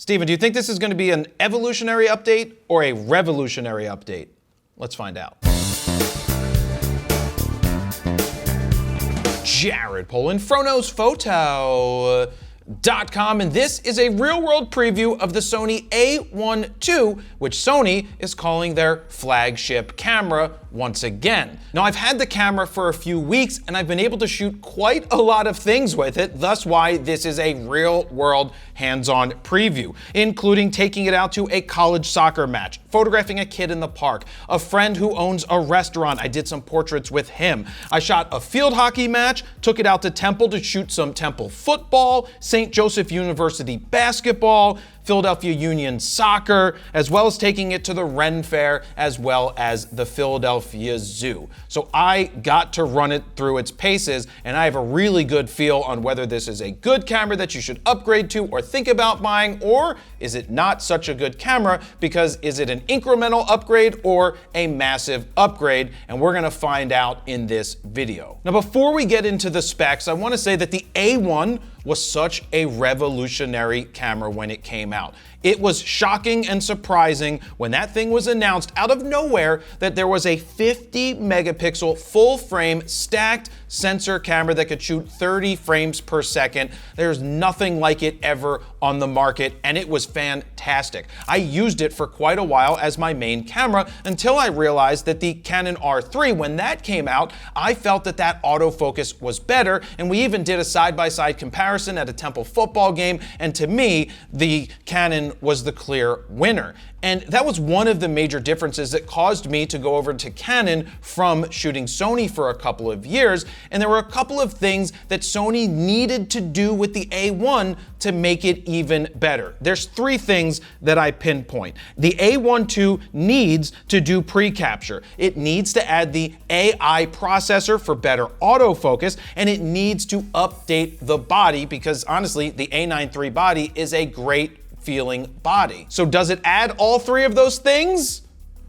Steven, do you think this is going to be an evolutionary update or a revolutionary update? Let's find out. Jared Polin, FroKnowsPhoto.com, and this is a real-world preview of the Sony A1 II, which Sony is calling their flagship camera once again. Now, I've had the camera for a few weeks, and I've been able to shoot quite a lot of things with it, thus why this is a real-world hands-on preview, including taking it out to a college soccer match, photographing a kid in the park, a friend who owns a restaurant. I did some portraits with him. I shot a field hockey match, took it out to Temple to shoot some Temple football, St. Joseph University basketball, Philadelphia Union soccer, as well as taking it to the Ren Fair, as well as the Philadelphia Zoo. So I got to run it through its paces, and I have a really good feel on whether this is a good camera that you should upgrade to or think about buying, or is it not such a good camera because is it an incremental upgrade or a massive upgrade? And we're gonna find out in this video. Now, before we get into the specs, I wanna say that the A1 was such a revolutionary camera when it came out. It was shocking and surprising when that thing was announced out of nowhere that there was a 50 megapixel full frame stacked sensor camera that could shoot 30 frames per second. There's nothing like it ever on the market, and it was fantastic. I used it for quite a while as my main camera until I realized that the Canon R3, when that came out, I felt that that autofocus was better, and we even did a side-by-side comparison at a Temple football game, and to me, the Canon was the clear winner. And that was one of the major differences that caused me to go over to Canon from shooting Sony for a couple of years. And there were a couple of things that Sony needed to do with the A1 to make it even better. There's three things that I pinpoint. The A1 II needs to do pre-capture. It needs to add the AI processor for better autofocus, and it needs to update the body because honestly, the A9 III body is a great feeling body. So does it add all three of those things?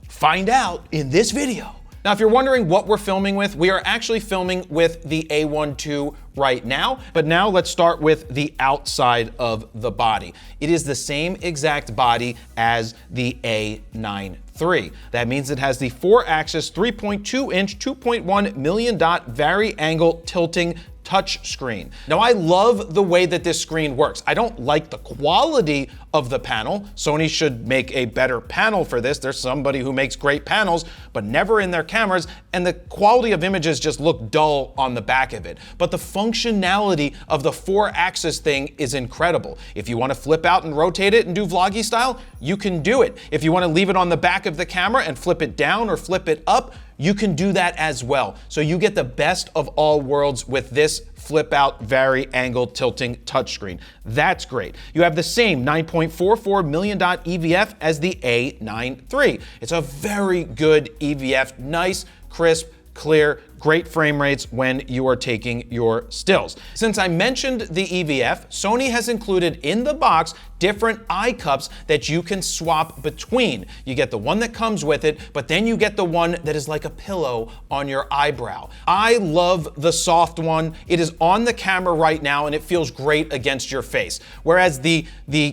Find out in this video. Now, if you're wondering what we're filming with, we are actually filming with the A1 II right now, but now let's start with the outside of the body. It is the same exact body as the A9 III. That means it has the 4-axis 3.2-inch 2.1 million dot vari-angle tilting touch screen. Now, I love the way that this screen works. I don't like the quality of the panel. Sony should make a better panel for this. There's somebody who makes great panels, but never in their cameras, and the quality of images just look dull on the back of it. But the functionality of the 4-axis thing is incredible. If you want to flip out and rotate it and do vloggy style, you can do it. If you want to leave it on the back of the camera and flip it down or flip it up, you can do that as well. So you get the best of all worlds with this flip out vari-angle tilting touchscreen. That's great. You have the same 9.44 million dot EVF as the A9 III. It's a very good EVF, nice, crisp, clear, great frame rates when you are taking your stills. Since I mentioned the EVF, Sony has included in the box different eye cups that you can swap between. You get the one that comes with it, but then you get the one that is like a pillow on your eyebrow. I love the soft one. It is on the camera right now and it feels great against your face. Whereas the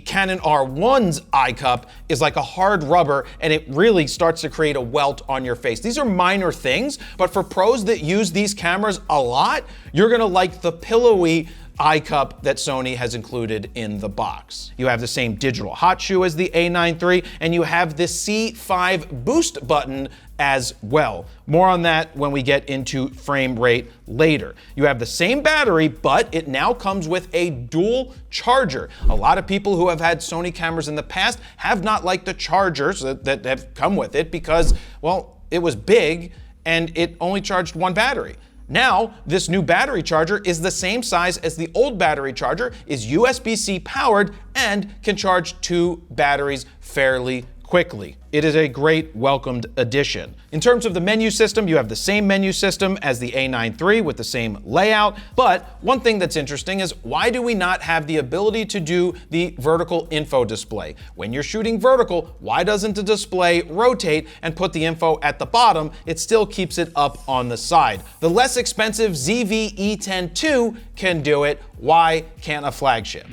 Canon R1's eye cup is like a hard rubber and it really starts to create a welt on your face. These are minor things, but for pros that use these cameras a lot, you're gonna like the pillowy eye cup that Sony has included in the box. You have the same digital hot shoe as the A9 III, and you have the C5 boost button as well. More on that when we get into frame rate later. You have the same battery, but it now comes with a dual charger. A lot of people who have had Sony cameras in the past have not liked the chargers that have come with it because, well, it was big and it only charged one battery. Now, this new battery charger is the same size as the old battery charger, is USB-C powered, and can charge 2 batteries fairly quickly. It is a great welcomed addition. In terms of the menu system, you have the same menu system as the A9 III with the same layout, but one thing that's interesting is why do we not have the ability to do the vertical info display? When you're shooting vertical, why doesn't the display rotate and put the info at the bottom? It still keeps it up on the side. The less expensive ZV-E10 II can do it. Why can't a flagship?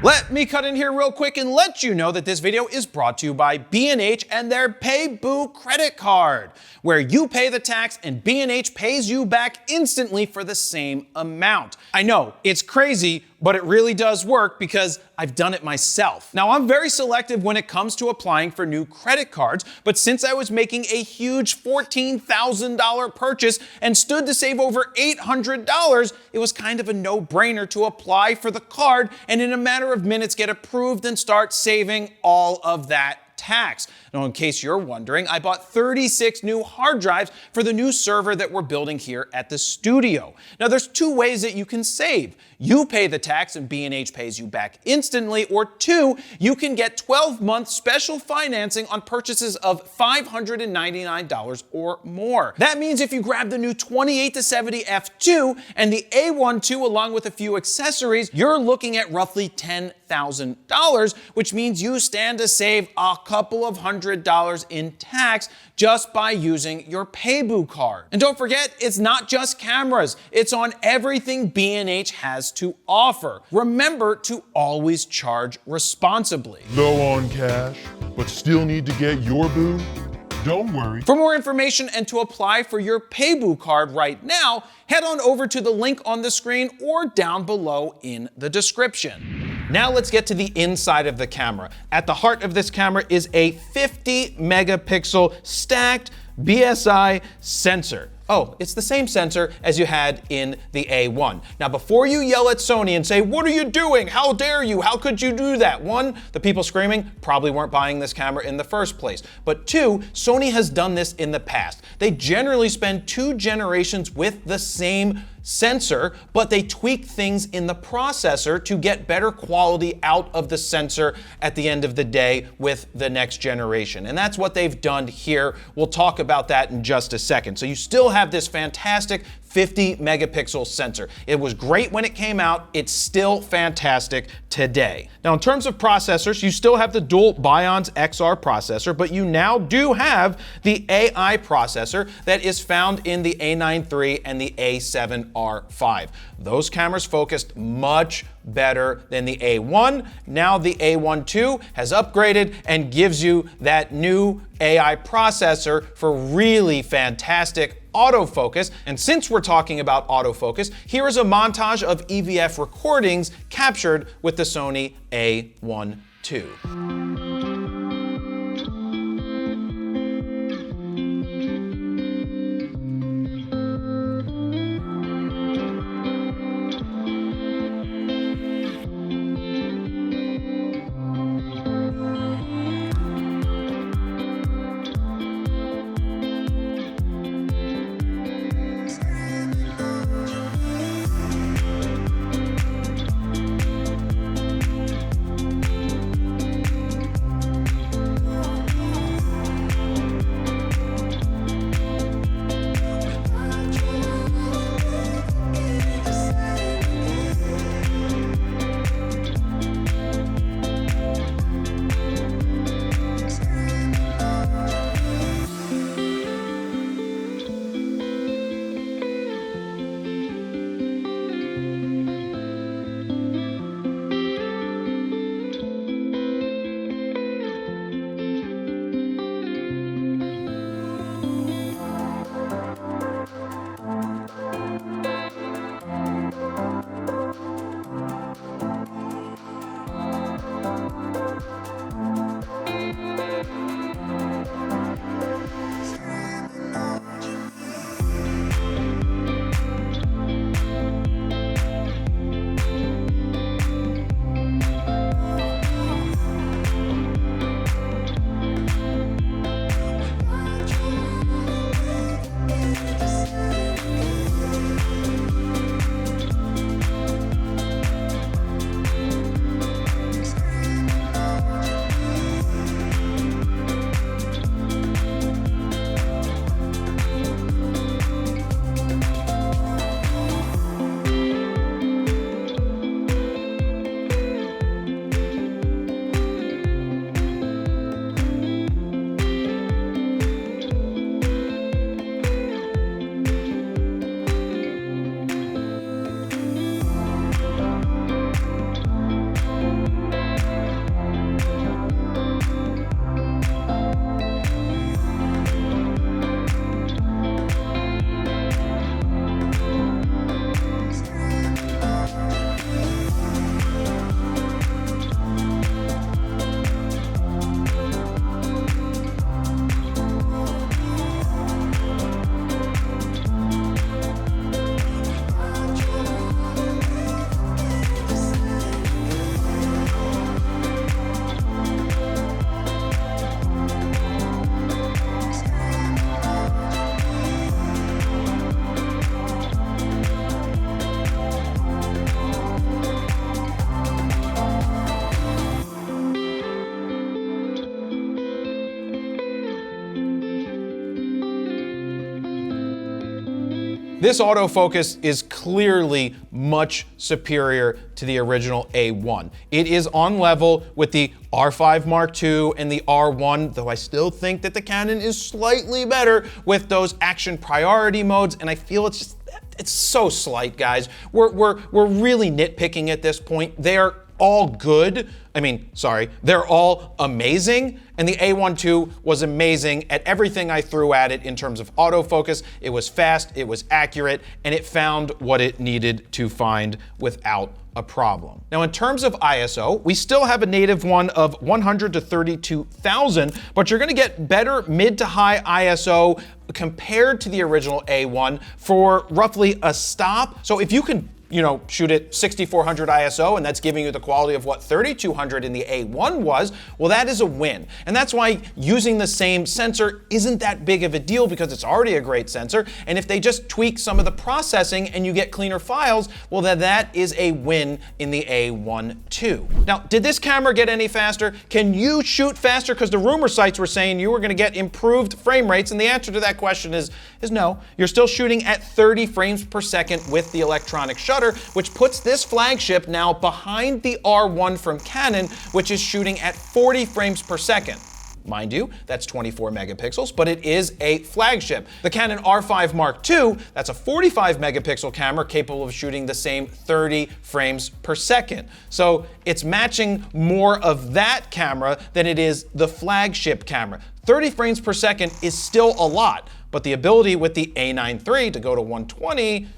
Let me cut in here real quick and let you know that this video is brought to you by B&H and their PayBoo credit card, where you pay the tax and B&H pays you back instantly for the same amount. I know, it's crazy, but it really does work because I've done it myself. Now, I'm very selective when it comes to applying for new credit cards, but since I was making a huge $14,000 purchase and stood to save over $800, it was kind of a no-brainer to apply for the card and in a matter of minutes get approved and start saving all of that tax. Now, in case you're wondering, I bought 36 new hard drives for the new server that we're building here at the studio. Now, there's two ways that you can save. You pay the tax and B&H pays you back instantly, or two, you can get 12-month special financing on purchases of $599 or more. That means if you grab the new 28-70 f2 and the A1 II along with a few accessories, you're looking at roughly $10,000, which means you stand to save a couple of $100 in tax just by using your PayBoo card. And don't forget, it's not just cameras. It's on everything B&H has to offer. Remember to always charge responsibly. Low on cash, but still need to get your boo? Don't worry. For more information and to apply for your PayBoo card right now, head on over to the link on the screen or down below in the description. Now let's get to the inside of the camera. At the heart of this camera is a 50 megapixel stacked BSI sensor. Oh, it's the same sensor as you had in the A1. Now, before you yell at Sony and say, "What are you doing? How dare you? How could you do that?" One, the people screaming probably weren't buying this camera in the first place. But two, Sony has done this in the past. They generally spend 2 generations with the same sensor, but they tweak things in the processor to get better quality out of the sensor at the end of the day with the next generation. And that's what they've done here. We'll talk about that in just a second. So you still have this fantastic 50 megapixel sensor. It was great when it came out. It's still fantastic today. Now, in terms of processors, you still have the dual Bions XR processor, but you now do have the AI processor that is found in the A9 III and the A7R5. Those cameras focused much better than the A1. Now the A1 II has upgraded and gives you that new AI processor for really fantastic autofocus. And since we're talking about autofocus, here is a montage of EVF recordings captured with the Sony A1 II. This autofocus is clearly much superior to the original A1. It is on level with the R5 Mark II and the R1, though I still think that the Canon is slightly better with those action priority modes, and I feel it's so slight, guys. We're really nitpicking at this point. They are all good. They're all amazing. And the A1 II was amazing at everything I threw at it in terms of autofocus. It was fast, it was accurate, and it found what it needed to find without a problem. Now, in terms of ISO, we still have a native one of 100 to 32,000, but you're gonna get better mid to high ISO compared to the original A1 for roughly a stop. So if you can shoot at 6400 ISO, and that's giving you the quality of what 3200 in the A1 was, well, that is a win. And that's why using the same sensor isn't that big of a deal, because it's already a great sensor. And if they just tweak some of the processing and you get cleaner files, well, then that is a win in the A1 too. Now, did this camera get any faster? Can you shoot faster? Because the rumor sites were saying you were gonna get improved frame rates, and the answer to that question is no. You're still shooting at 30 frames per second with the electronic shutter, which puts this flagship now behind the R1 from Canon, which is shooting at 40 frames per second. Mind you, that's 24 megapixels, but it is a flagship. The Canon R5 Mark II, that's a 45 megapixel camera capable of shooting the same 30 frames per second. So it's matching more of that camera than it is the flagship camera. 30 frames per second is still a lot, but the ability with the A9 III to go to 120,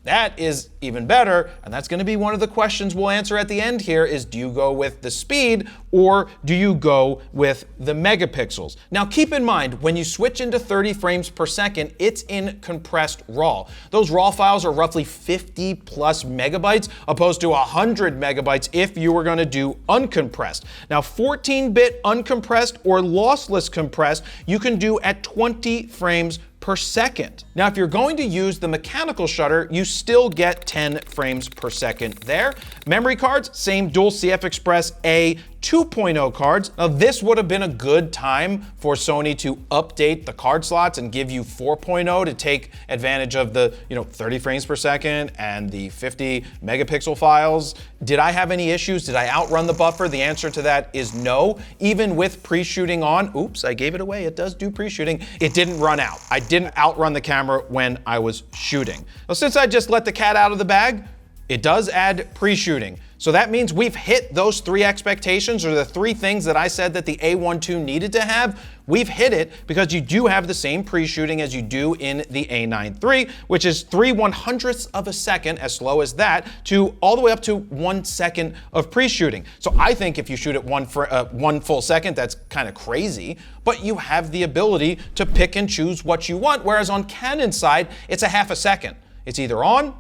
that is even better, and that's gonna be one of the questions we'll answer at the end here is, do you go with the speed or do you go with the megapixels? Now keep in mind, when you switch into 30 frames per second, it's in compressed RAW. Those RAW files are roughly 50 plus megabytes, opposed to 100 megabytes if you were gonna do uncompressed. Now 14-bit uncompressed or lossless compressed, you can do at 20 frames per second. Now, if you're going to use the mechanical shutter, you still get 10 frames per second there. Memory cards, same dual CF Express A 2.0 cards. Now, this would have been a good time for Sony to update the card slots and give you 4.0 to take advantage of the 30 frames per second and the 50 megapixel files. Did I have any issues? Did I outrun the buffer? The answer to that is no. Even with pre-shooting on, oops, I gave it away. It does do pre-shooting. It didn't run out. I didn't outrun the camera when I was shooting. Now, since I just let the cat out of the bag, it does add pre-shooting. So that means we've hit those three expectations, or the three things that I said that the A1 II needed to have. We've hit it because you do have the same pre-shooting as you do in the A9 III, which is 3/100ths of a second, as slow as that, to all the way up to 1 second of pre-shooting. So I think if you shoot at one full second, that's kind of crazy, but you have the ability to pick and choose what you want, whereas on Canon's side, it's a half a second. It's either on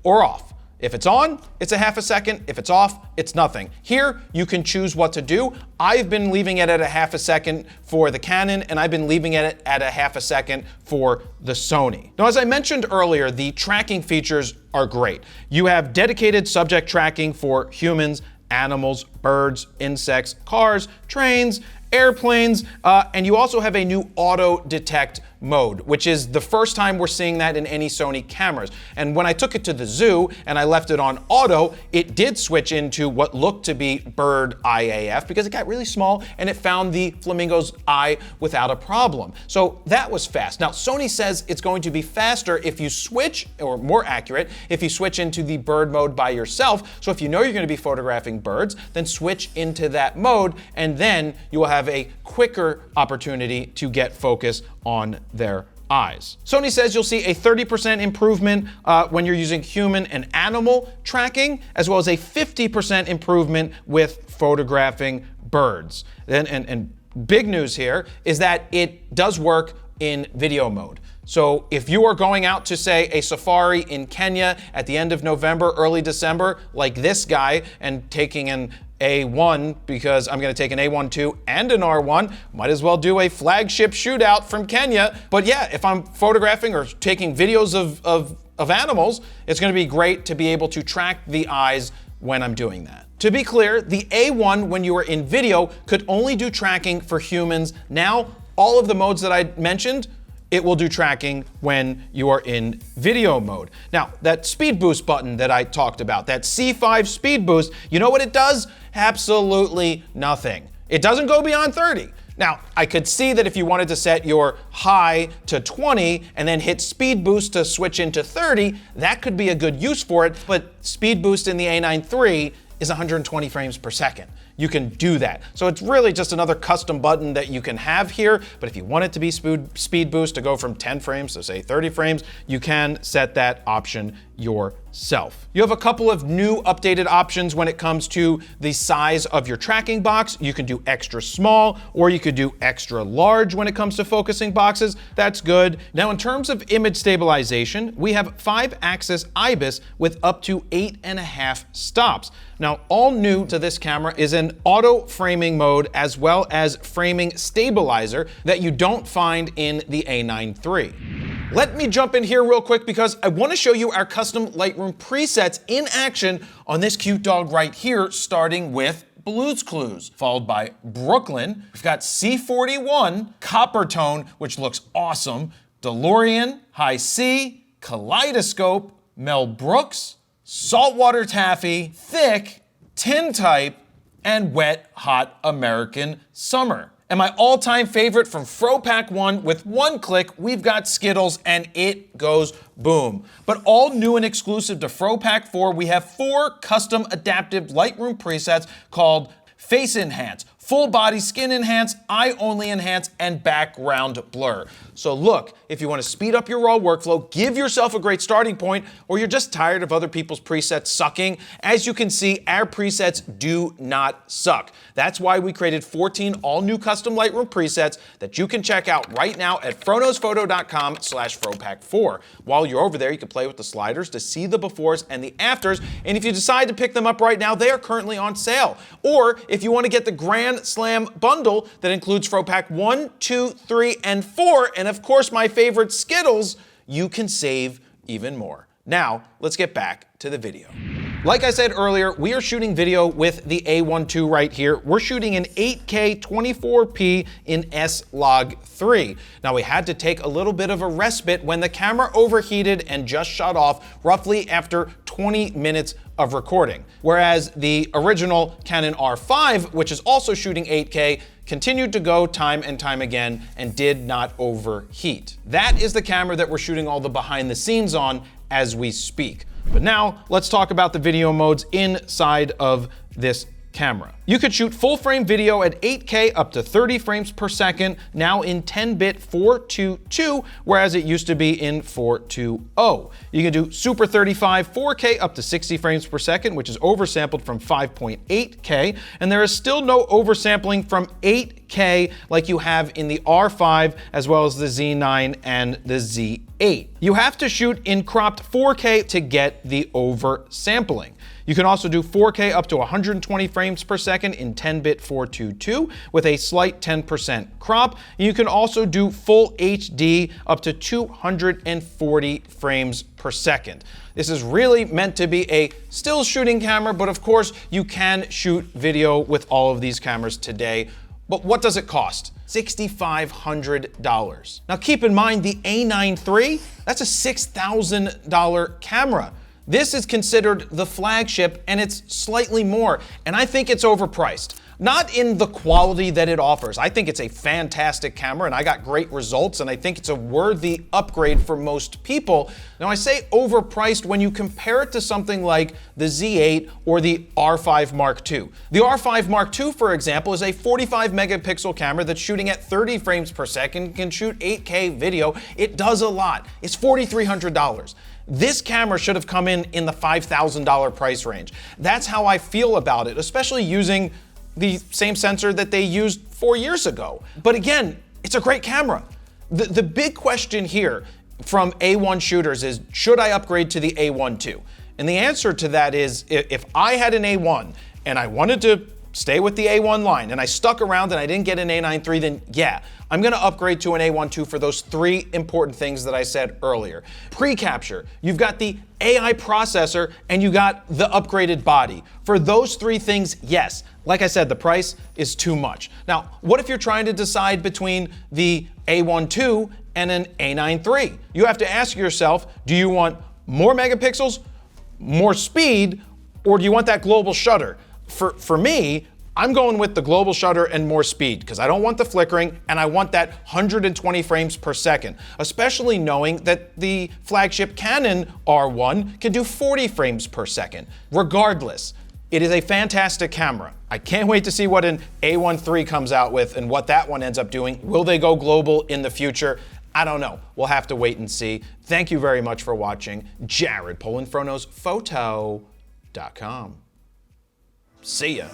or off. If it's on, it's a half a second. If it's off, it's nothing. Here, you can choose what to do. I've been leaving it at a half a second for the Canon, and I've been leaving it at a half a second for the Sony. Now, as I mentioned earlier, the tracking features are great. You have dedicated subject tracking for humans, animals, birds, insects, cars, trains, airplanes, and you also have a new auto detect mode, which is the first time we're seeing that in any Sony cameras. And when I took it to the zoo and I left it on auto, it did switch into what looked to be bird IAF because it got really small and it found the flamingo's eye without a problem. So that was fast. Now, Sony says it's going to be faster if you switch, or more accurate, if you switch into the bird mode by yourself. So if you know you're going to be photographing birds, then switch into that mode, and then you will have a quicker opportunity to get focus on their eyes. Sony says you'll see a 30% improvement when you're using human and animal tracking, as well as a 50% improvement with photographing birds. And big news here is that it does work in video mode. So if you are going out to, say, a safari in Kenya at the end of November, early December, like this guy, and taking an A1, because I'm going to take an A1 II and an R1, might as well do a flagship shootout from Kenya. But yeah, if I'm photographing or taking videos of animals, it's going to be great to be able to track the eyes when I'm doing that. To be clear, the A1, when you were in video, could only do tracking for humans. Now, all of the modes that I mentioned, it will do tracking when you are in video mode. Now, that speed boost button that I talked about, that C5 speed boost, you know what it does? Absolutely nothing. It doesn't go beyond 30. Now, I could see that if you wanted to set your high to 20 and then hit speed boost to switch into 30, that could be a good use for it, but speed boost in the A9 III is 120 frames per second. You can do that. So it's really just another custom button that you can have here, but if you want it to be speed boost to go from 10 frames to say 30 frames, you can set that option yourself. You have a couple of new updated options when it comes to the size of your tracking box. You can do extra small or you could do extra large when it comes to focusing boxes. That's good. Now, in terms of image stabilization, we have 5-axis IBIS with up to 8.5 stops. Now, all new to this camera is an auto framing mode as well as framing stabilizer that you don't find in the A9 III. Let me jump in here real quick because I want to show you our custom Lightroom presets in action on this cute dog right here, starting with Blue's Clues, followed by Brooklyn. We've got C41, Copper Tone, which looks awesome, DeLorean, High C, Kaleidoscope, Mel Brooks, Saltwater Taffy, Thick, Tintype, and Wet Hot American Summer. And my all-time favorite from FROPAK 1, with one click, we've got Skittles and it goes boom. But all new and exclusive to FROPAK 4, we have 4 custom adaptive Lightroom presets called Face Enhance, Full Body Skin Enhance, Eye Only Enhance, and Background Blur. So look, if you want to speed up your raw workflow, give yourself a great starting point, or you're just tired of other people's presets sucking, as you can see, our presets do not suck. That's why we created 14 all-new custom Lightroom presets that you can check out right now at froknowsphoto.com/FROPAK4. While you're over there, you can play with the sliders to see the befores and the afters, and if you decide to pick them up right now, they are currently on sale. Or if you want to get the Grand Slam bundle that includes FROPAK 1, 2, 3, and 4, and of course my favorite Skittles, you can save even more. Now, let's get back to the video. Like I said earlier, we are shooting video with the A1 II right here. We're shooting in 8K 24p in S-Log3. Now, we had to take a little bit of a respite when the camera overheated and just shut off roughly after 20 minutes of recording. Whereas the original Canon R5, which is also shooting 8K, continued to go time and time again and did not overheat. That is the camera that we're shooting all the behind the scenes on as we speak. But now let's talk about the video modes inside of this camera. You could shoot full frame video at 8K up to 30 frames per second, now in 10-bit 422, whereas it used to be in 420. You can do Super 35 4K up to 60 frames per second, which is oversampled from 5.8K, and there is still no oversampling from 8K like you have in the R5 as well as the Z9 and the Z8. You have to shoot in cropped 4K to get the oversampling. You can also do 4K up to 120 frames per second in 10-bit 422 with a slight 10% crop. You can also do full HD up to 240 frames per second. This is really meant to be a still shooting camera, but of course you can shoot video with all of these cameras today. But what does it cost? $6,500. Now keep in mind the A9 III, that's a $6,000 camera. This is considered the flagship and it's slightly more, and I think it's overpriced. Not in the quality that it offers. I think it's a fantastic camera and I got great results and I think it's a worthy upgrade for most people. Now I say overpriced when you compare it to something like the Z8 or the R5 Mark II. The R5 Mark II, for example, is a 45 megapixel camera that's shooting at 30 frames per second, can shoot 8K video. It does a lot. It's $4,300. This camera should have come in the $5,000 price range. That's how I feel about it, especially using the same sensor that they used 4 years ago. But again, it's a great camera. The big question here from A1 shooters is, should I upgrade to the A1 II? And the answer to that is, if I had an A1 and I wanted to stay with the A1 line and I stuck around and I didn't get an A9 III, then yeah, I'm gonna upgrade to an A1 II for those 3 important things that I said earlier. Pre-capture, you've got the AI processor, and you got the upgraded body. For those 3 things, yes. Like I said, the price is too much. Now, what if you're trying to decide between the A1 II and an A9 III. You have to ask yourself, do you want more megapixels, more speed, or do you want that global shutter? For me, I'm going with the global shutter and more speed because I don't want the flickering and I want that 120 frames per second, especially knowing that the flagship Canon R1 can do 40 frames per second. Regardless, it is a fantastic camera. I can't wait to see what an A1 III comes out with and what that one ends up doing. Will they go global in the future? I don't know. We'll have to wait and see. Thank you very much for watching. Jared, PolinPhotosphoto.com. See ya.